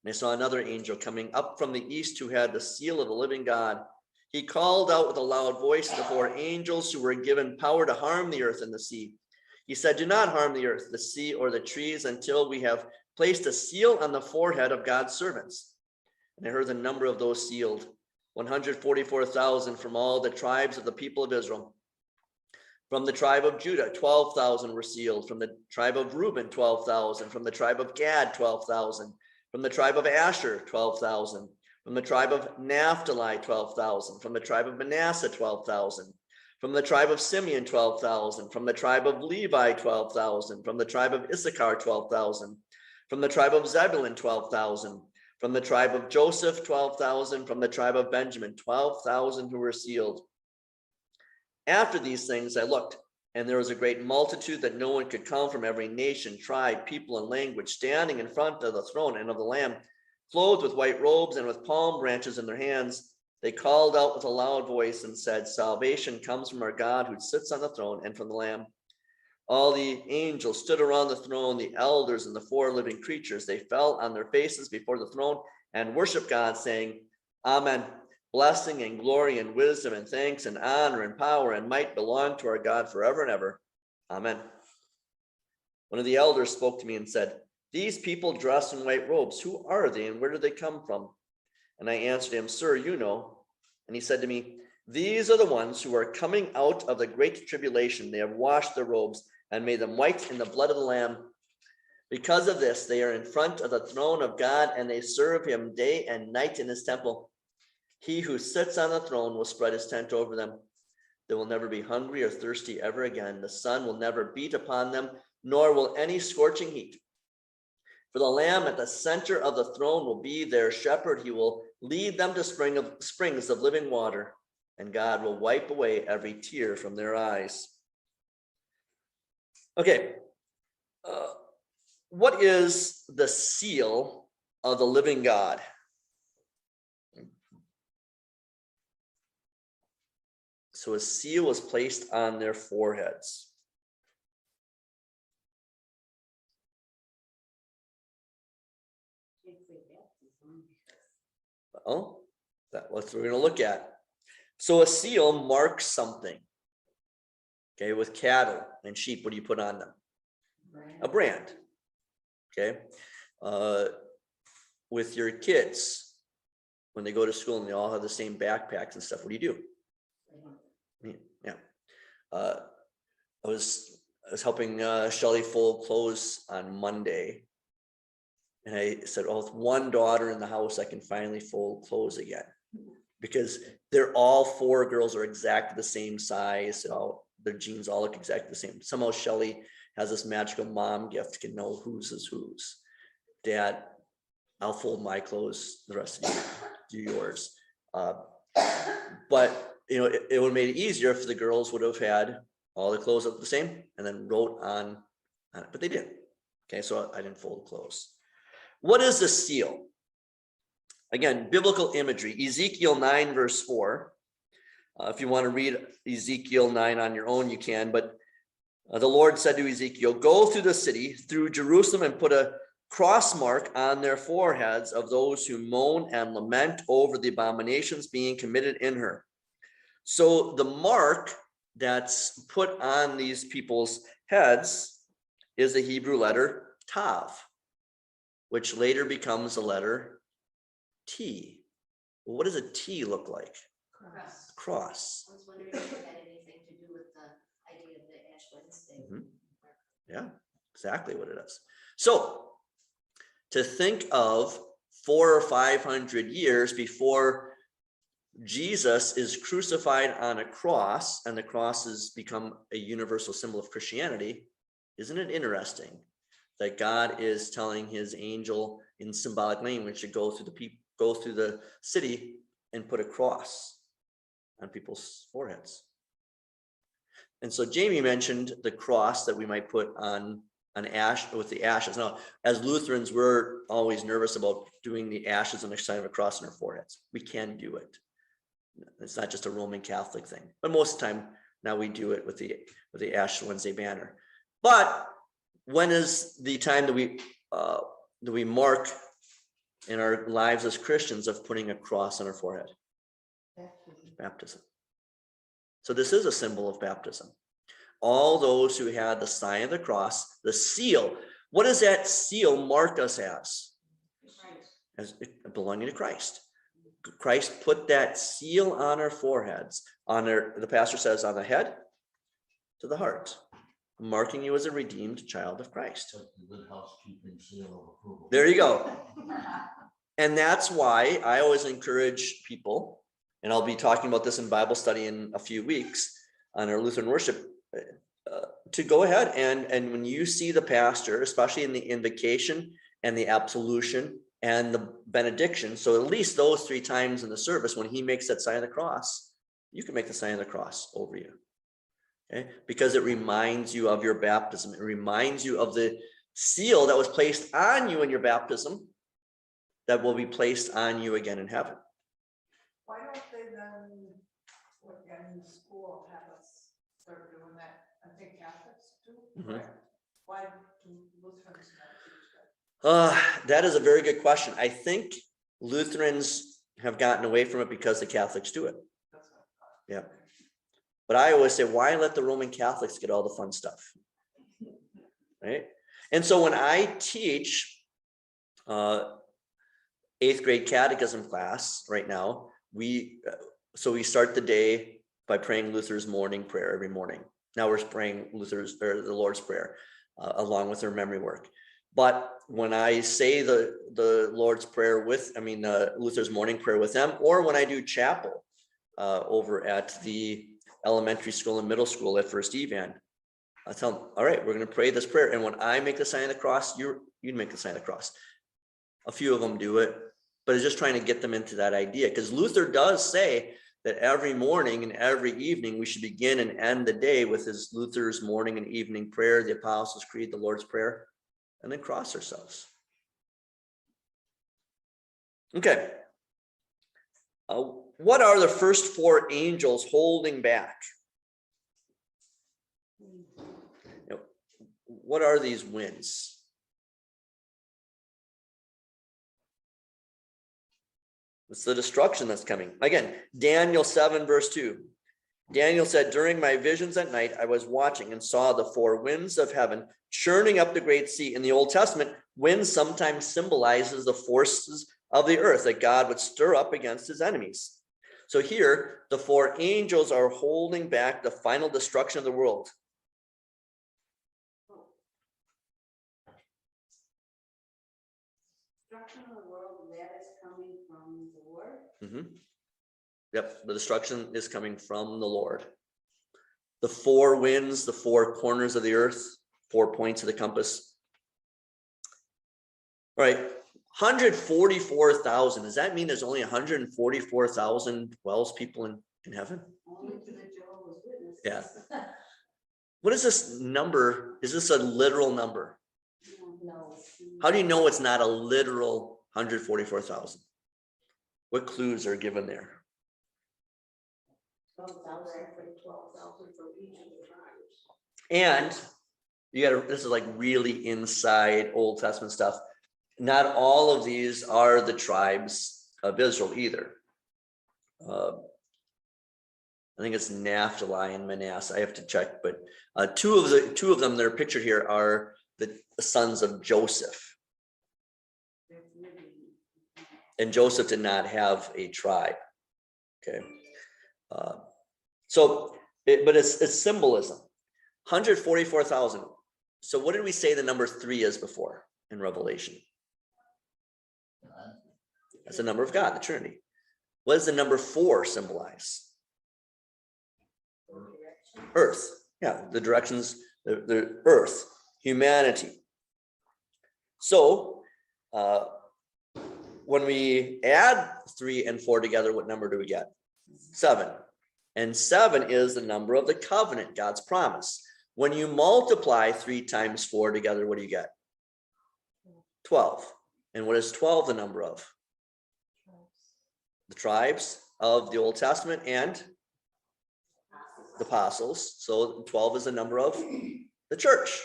And I saw another angel coming up from the east who had the seal of the living God. He called out with a loud voice to the 4 angels who were given power to harm the earth and the sea. He said, do not harm the earth, the sea, or the trees until we have placed a seal on the forehead of God's servants. And I heard the number of those sealed, 144,000 from all the tribes of the people of Israel. From the tribe of Judah, 12,000 were sealed. From the tribe of Reuben, 12,000. From the tribe of Gad, 12,000. From the tribe of Asher, 12,000. From the tribe of Naphtali, 12,000. From the tribe of Manasseh, 12,000. From the tribe of Simeon, 12,000. From the tribe of Levi, 12,000. From the tribe of Issachar, 12,000. From the tribe of Zebulun, 12,000. From the tribe of Joseph, 12,000. From the tribe of Benjamin, 12,000 who were sealed. After these things I looked, and there was a great multitude that no one could count from every nation, tribe, people, and language, standing in front of the throne and of the Lamb, clothed with white robes and with palm branches in their hands. They called out with a loud voice and said, "Salvation comes from our God who sits on the throne and from the Lamb." All the angels stood around the throne, the elders and the four living creatures. They fell on their faces before the throne and worshiped God, saying, "Amen. Blessing and glory and wisdom and thanks and honor and power and might belong to our God forever and ever. Amen." One of the elders spoke to me and said, "These people dressed in white robes, who are they and where did they come from?" And I answered him, "Sir, you know." And he said to me, "These are the ones who are coming out of the great tribulation. They have washed their robes and made them white in the blood of the Lamb. Because of this, they are in front of the throne of God, and they serve him day and night in his temple. He who sits on the throne will spread his tent over them. They will never be hungry or thirsty ever again. The sun will never beat upon them, nor will any scorching heat. For the Lamb at the center of the throne will be their shepherd. He will lead them to springs of living water, and God will wipe away every tear from their eyes." Okay, what is the seal of the living God? So a seal was placed on their foreheads. Well, that's what we're going to look at. So a seal marks something. Okay, with cattle and sheep, what do you put on them? A brand. Okay, with your kids, when they go to school and they all have the same backpacks and stuff, what do you do? Yeah, I was helping Shelly fold clothes on Monday, and I said, "Oh, with one daughter in the house, I can finally fold clothes again," because they're all four girls are exactly the same size. So their jeans all look exactly the same. Somehow Shelly has this magical mom gift, can know whose is whose. Dad, I'll fold my clothes, the rest of you do yours. But you know, it would have made it easier if the girls would have had all the clothes look the same and then wrote on it, but they didn't. Okay, so I didn't fold clothes. What is the seal? Again, biblical imagery. Ezekiel 9 verse 4. If you want to read Ezekiel 9 on your own, you can. But the Lord said to Ezekiel, "Go through the city, through Jerusalem, and put a cross mark on their foreheads of those who moan and lament over the abominations being committed in her." So the mark that's put on these people's heads is the Hebrew letter Tav, which later becomes the letter T. Well, what does a T look like? Cross. Cross. I was wondering if it had anything to do with the idea of the Ash Wednesday. Yeah, exactly what it is. So to think of 400 or 500 years before Jesus is crucified on a cross, and the cross has become a universal symbol of Christianity, isn't it interesting that God is telling his angel in symbolic language to go through the city and put a cross on people's foreheads? And so Jamie mentioned the cross that we might put on an ash with the ashes. Now, as Lutherans, we're always nervous about doing the ashes and the sign of a cross on our foreheads. We can do it. It's not just a Roman Catholic thing, but most of the time now we do it with the Ash Wednesday banner. But when is the time that we mark in our lives as Christians of putting a cross on our forehead? Baptism. So this is a symbol of baptism. All those who had the sign of the cross, the seal. What does that seal mark us as? As belonging to Christ. Christ put that seal on our foreheads, the pastor says, on the head to the heart, marking you as a redeemed child of Christ. Like the good housekeeping seal of approval. There you go. And that's why I always encourage people, and I'll be talking about this in Bible study in a few weeks on our Lutheran worship, to go ahead and when you see the pastor, especially in the invocation and the absolution and the benediction, so at least those 3 times in the service, when he makes that sign of the cross, you can make the sign of the cross over you. Okay, because it reminds you of your baptism. It reminds you of the seal that was placed on you in your baptism, that will be placed on you again in heaven. Why don't they then, in school, have us start doing that? I think Catholics do, Mhm. correct? Why do Lutherans not teach that? That is a very good question. I think Lutherans have gotten away from it because the Catholics do it. That's what I thought. Yeah. But I always say, why let the Roman Catholics get all the fun stuff? Right? And so when I teach 8th grade catechism class right now, we start the day by praying Luther's morning prayer every morning. Now we're praying the Lord's Prayer along with their memory work. But when I say the Lord's Prayer Luther's morning prayer with them, or when I do chapel over at the elementary school and middle school at First Evan, I tell them, all right, we're going to pray this prayer. And when I make the sign of the cross, you'd make the sign of the cross. A few of them do it, but it's just trying to get them into that idea. Because Luther does say that every morning and every evening, we should begin and end the day with Luther's morning and evening prayer, the Apostles' Creed, the Lord's Prayer, and then cross ourselves. Okay. What are the first 4 angels holding back? What are these winds? It's the destruction that's coming. Again, Daniel 7 verse 2. Daniel said, during my visions at night, I was watching and saw the 4 winds of heaven churning up the great sea. In the Old Testament, wind sometimes symbolizes the forces of the earth that God would stir up against his enemies. So here, the 4 angels are holding back the final destruction of the world. Destruction of the world, that is coming from the Lord. Mm-hmm. Yep, the destruction is coming from the Lord. The 4 winds, the 4 corners of the earth, 4 points of the compass. All right, 144,000. Does that mean there's only 144,000 Wells people in heaven? Only to the Jehovah's Witnesses. Yeah. What is this number? Is this a literal number? No. How do you know it's not a literal 144,000? What clues are given there? 12,000 for each of the tribes. And this is like really inside Old Testament stuff. Not all of these are the tribes of Israel either. I think it's Naphtali and Manasseh. I have to check, but two of them that are pictured here are the sons of Joseph. And Joseph did not have a tribe. Okay. But it's symbolism. 144,000. So what did we say the number 3 is before in Revelation? That's the number of God, the Trinity. What does the number 4 symbolize? Earth. Yeah, the directions, the earth, humanity. So when we add 3 and 4 together, what number do we get? 7. And 7 is the number of the covenant, God's promise. When you multiply 3 times 4 together, what do you get? 12. And what is 12 the number of? The tribes of the Old Testament and the apostles. So 12 is the number of the church.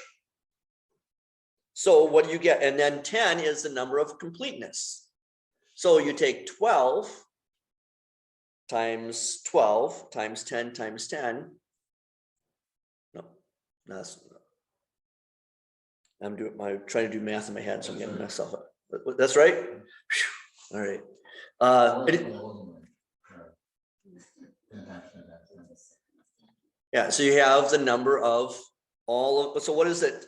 So what do you get? And then 10 is the number of completeness. So you take 12 times 12 times 10 times 10. No, I'm trying to do math in my head, so I'm getting myself up. That's right. Whew. All right. Yeah, so you have the number of all of, so what is it?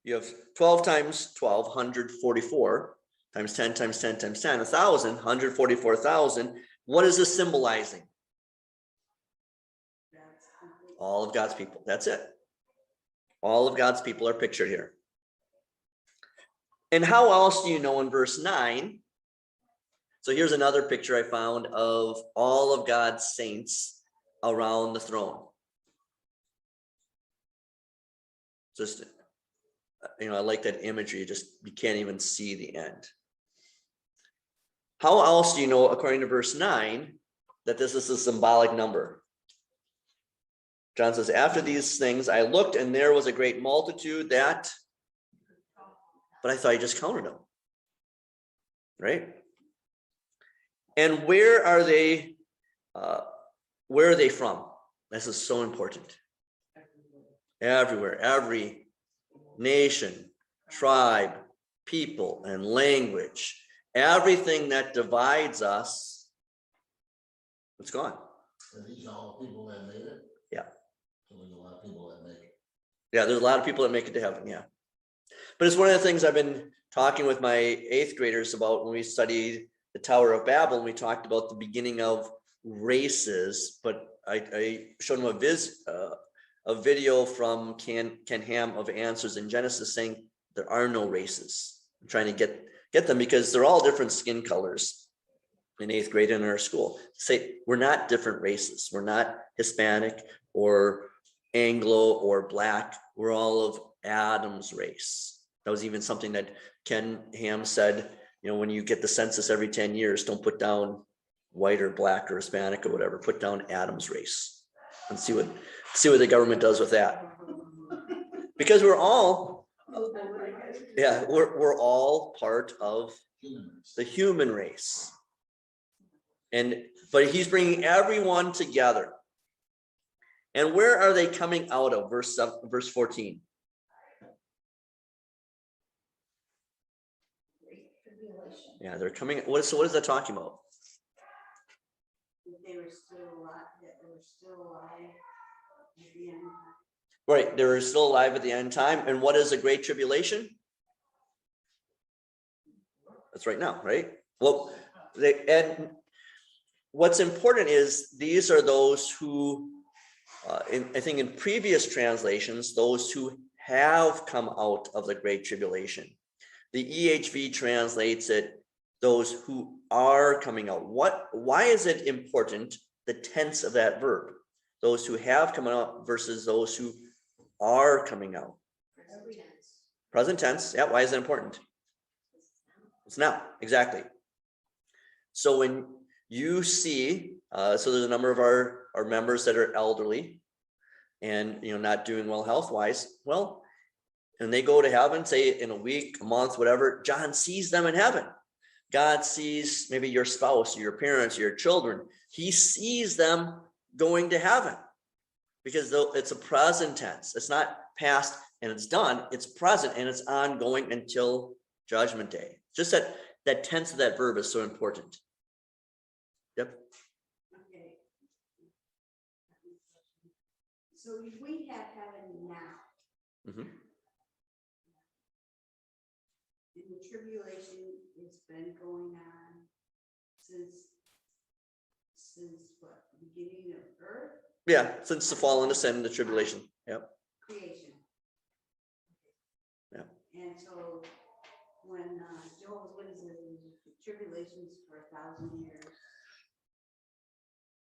You have 12 times 12, 144, times 10 times 10 times 10, 1,000, 144,000. What is this symbolizing? All of God's people. That's it. All of God's people are pictured here. And how else do you know in verse 9? So here's another picture I found of all of God's saints around the throne. Just, I like that imagery. You can't even see the end. How else do you know, according to verse 9, that this is a symbolic number? John says, after these things, I looked and there was a great multitude that, but I thought I just counted them. Right? And where are they from? This is so important. Everywhere, every nation, tribe, people, and language, everything that divides us, it's gone. Are these all the people that made it? Yeah. So there's a lot of people that make it. Yeah, there's a lot of people that make it to heaven, yeah. But it's one of the things I've been talking with my 8th graders about when we studied the Tower of Babel, and we talked about the beginning of races, but I showed them a video from Ken Ham of Answers in Genesis saying there are no races. I'm trying to get them because they're all different skin colors in 8th grade in our school. Say we're not different races. We're not Hispanic or Anglo or Black. We're all of Adam's race. That was even something that Ken Ham said, you know, when you get the census every 10 years, don't put down white or black or Hispanic or whatever, put down Adam's race and see what the government does with that. Because we're all, we're all part of the human race. But he's bringing everyone together. And where are they coming out of? Verse 14. Yeah, they're coming. What is that talking about? They were still alive, that they were still alive at the end. Right, they were still alive at the end time. And what is a great tribulation? That's right now, right? Well, and what's important is these are those who, I think in previous translations, those who have come out of the great tribulation. The EHV translates it, those who are coming out. Why is it important, the tense of that verb? Those who have come out versus those who are coming out. Present tense. Yeah, why is that important? It's now, exactly. So when you see, so there's a number of our members that are elderly and, you know, not doing well health-wise. Well, and they go to heaven, say in a week, a month, whatever, John sees them in heaven. God sees maybe your spouse, your parents, your children. He sees them going to heaven because it's a present tense. It's not past and it's done. It's present and it's ongoing until Judgment Day. Just that tense of that verb is so important. Yep. Okay. So if we have heaven now, Mm-hmm. and the tribulation has been going on since what, the beginning of earth? Yeah, since the fall into sin, the tribulation. Yep. Creation. Yeah. And so when Jehovah's Witnesses, tribulations for 1,000 years.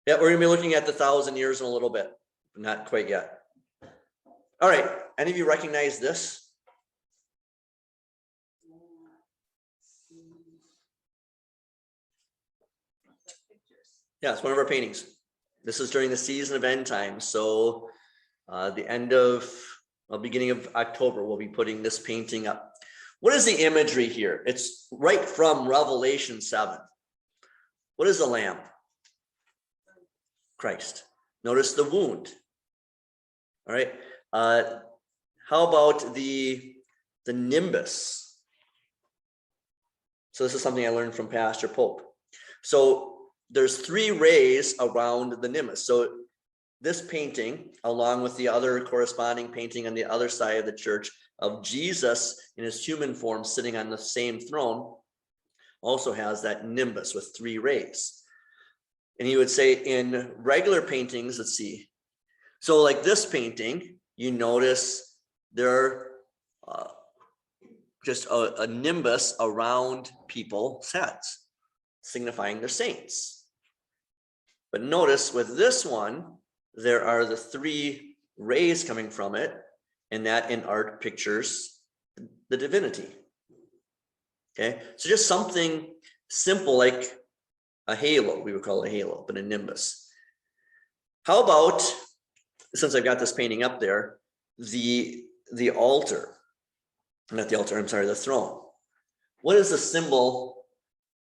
Yeah, we're gonna be looking at the 1,000 years in a little bit, but not quite yet. All right, any of you recognize this? Yeah, it's one of our paintings. This is during the season of end times. So beginning of October, we'll be putting this painting up. What is the imagery here? It's right from Revelation 7. What is the lamb? Christ. Notice the wound. All right. How about the nimbus? So this is something I learned from Pastor Pope. So there's 3 rays around the nimbus. So this painting, along with the other corresponding painting on the other side of the church of Jesus in his human form sitting on the same throne, also has that nimbus with 3 rays. And he would say in regular paintings, let's see. So like this painting, you notice there just a nimbus around people's heads, signifying they're saints. But notice with this one, there are the 3 rays coming from it, and that in art pictures the divinity. Okay, so just something simple like a halo. We would call it a halo, but a nimbus. How about, since I've got this painting up there, the altar, not the altar, I'm sorry, the throne. What is the symbol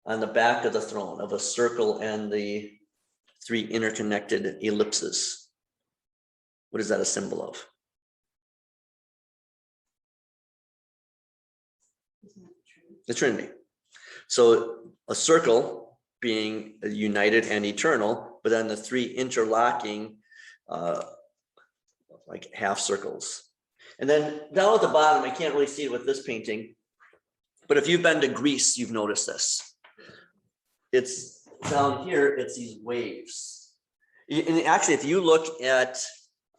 on the back of the throne of a circle and the 3 interconnected ellipses? What is that a symbol of? The Trinity. So a circle being united and eternal, but then the 3 interlocking like half circles. And then down at the bottom, I can't really see it with this painting, but if you've been to Greece, you've noticed this. It's down here, it's these waves. And actually, if you look at,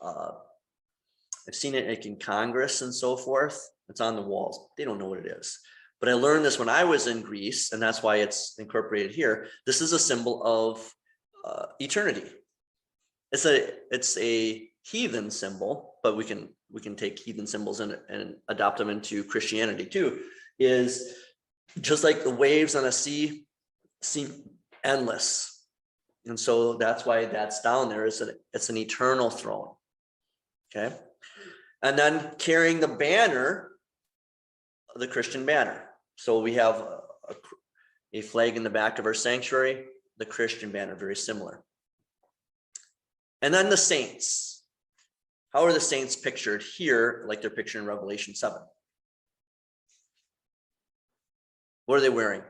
I've seen it like in Congress and so forth, it's on the walls. They don't know what it is. But I learned this when I was in Greece, and that's why it's incorporated here. This is a symbol of eternity. It's a heathen symbol, but we can take heathen symbols and adopt them into Christianity too. Is just like the waves on a sea seem endless, and so that's why that's down there. Is that it's an eternal throne. Okay, and then carrying the banner, the Christian banner. So we have a flag in the back of our sanctuary, the Christian banner, very similar. And then the saints. How are the saints pictured here, like they're pictured in Revelation 7? What are they wearing?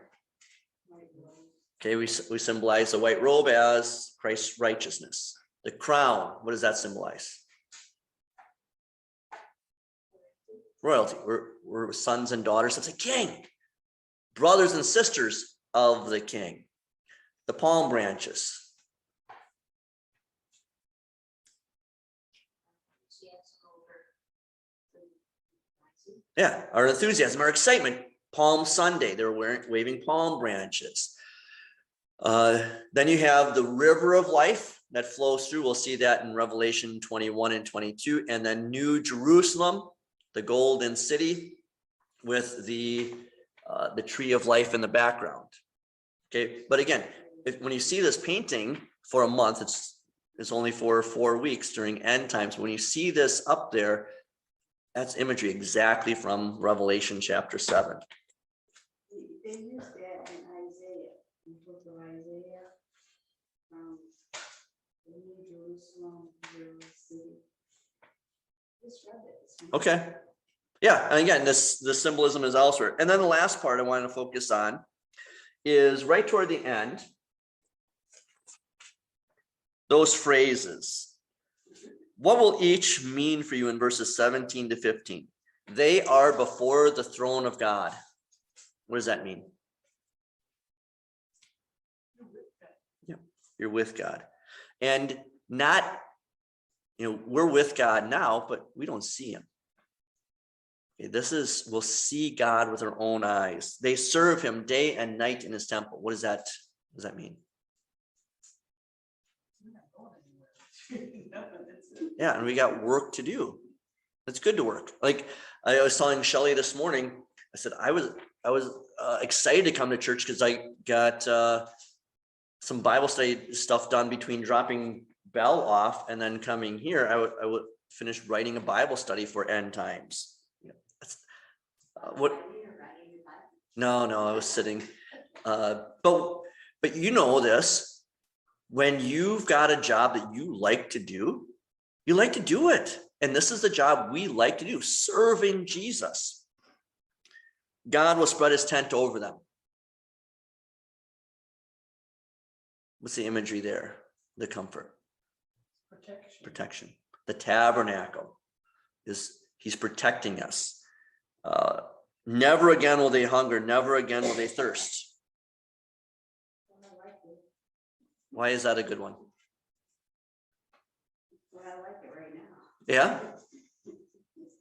Okay, we symbolize the white robe as Christ's righteousness. The crown, what does that symbolize? Royalty. We're sons and daughters of the King, brothers and sisters of the King. The palm branches. Yeah, our enthusiasm, our excitement. Palm Sunday, they're waving palm branches. Then you have the river of life that flows through. We'll see that in Revelation 21 and 22. And then New Jerusalem, the golden city with the tree of life in the background. Okay, but again, when you see this painting for a month, it's only for 4 weeks during end times. When you see this up there, that's imagery exactly from Revelation chapter 7. They use that in Isaiah, in the book of Isaiah, the New Jerusalem, the city. Just read it. Okay. Yeah, and again, the symbolism is elsewhere. And then the last part I want to focus on is right toward the end, those phrases. What will each mean for you in verses 17 to 15? They are before the throne of God. What does that mean? Yeah, you're with God. And not, we're with God now, but we don't see him. Okay, we'll see God with our own eyes. They serve him day and night in his temple. What does that mean? Yeah, and we got work to do. It's good to work. Like I was telling Shelly this morning, I said I was excited to come to church because I got some Bible study stuff done between dropping Bell off and then coming here. I would finish writing a Bible study for end times. What? No, I was sitting. But you know this. When you've got a job that you like to do, you like to do it. And this is the job we like to do, serving Jesus. God will spread his tent over them. What's the imagery there? The comfort. Protection. The tabernacle he's protecting us. Never again will they hunger. Never again will they thirst. Why is that a good one? Well, I like it right now. Yeah.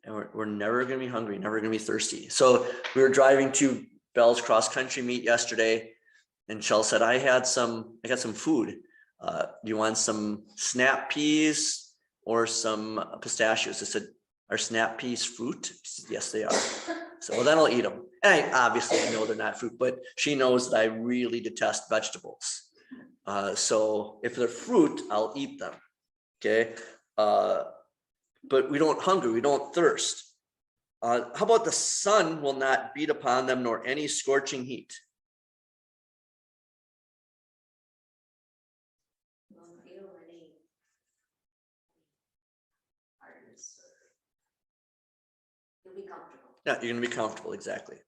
And we're never going to be hungry, never going to be thirsty. So we were driving to Bell's cross country meet yesterday, and Shell said, I got some food. Do you want some snap peas or some pistachios? I said, Are snap peas fruit? Yes, they are. So well, then I'll eat them. And I know they're not fruit, but she knows that I really detest vegetables. So if they're fruit, I'll eat them. Okay. But we don't hunger, we don't thirst. How about the sun will not beat upon them, nor any scorching heat? Don't feel any hardness or you'll be comfortable. Yeah, you're gonna be comfortable, exactly.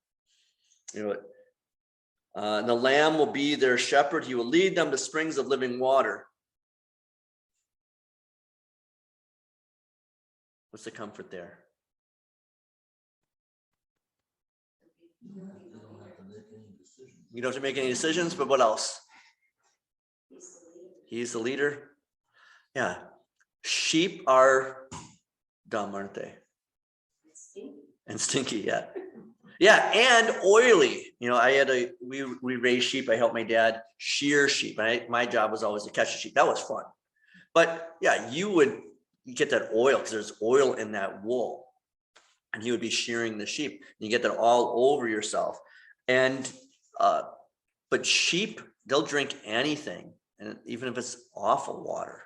You know what? The lamb will be their shepherd, he will lead them to springs of living water. What's the comfort there? You don't have to make any decisions. You don't have to make any decisions, but what else? He's the leader. He's the leader. Yeah. Sheep are dumb, aren't they? It's stinky. And stinky, yeah. Yeah, and oily. You know, we raised sheep. I helped my dad shear sheep. My job was always to catch the sheep. That was fun. But yeah, you get that oil because there's oil in that wool. And he would be shearing the sheep. You get that all over yourself. And but sheep, they'll drink anything, and even if it's awful water.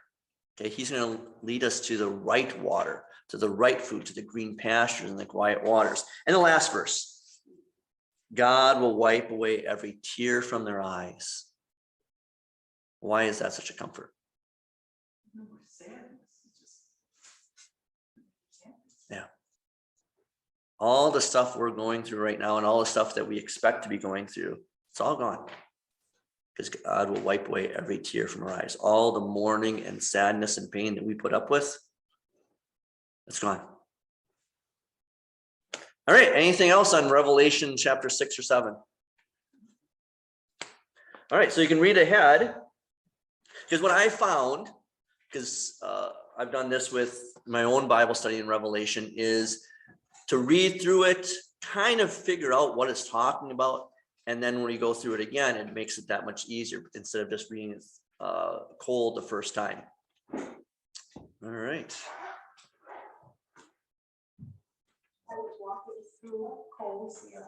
Okay, he's going to lead us to the right water, to the right food, to the green pastures and the quiet waters. And the last verse, God will wipe away every tear from their eyes. Why is that such a comfort? Yeah. All the stuff we're going through right now and all the stuff that we expect to be going through, it's all gone. Because God will wipe away every tear from our eyes. All the mourning and sadness and pain that we put up with, it's gone. All right, anything else on Revelation chapter 6 or 7? All right, so you can read ahead. Because what I found, because I've done this with my own Bible study in Revelation, is to read through it, kind of figure out what it's talking about. And then when you go through it again, it makes it that much easier instead of just reading it cold the first time. All right. I was walking through Coles the other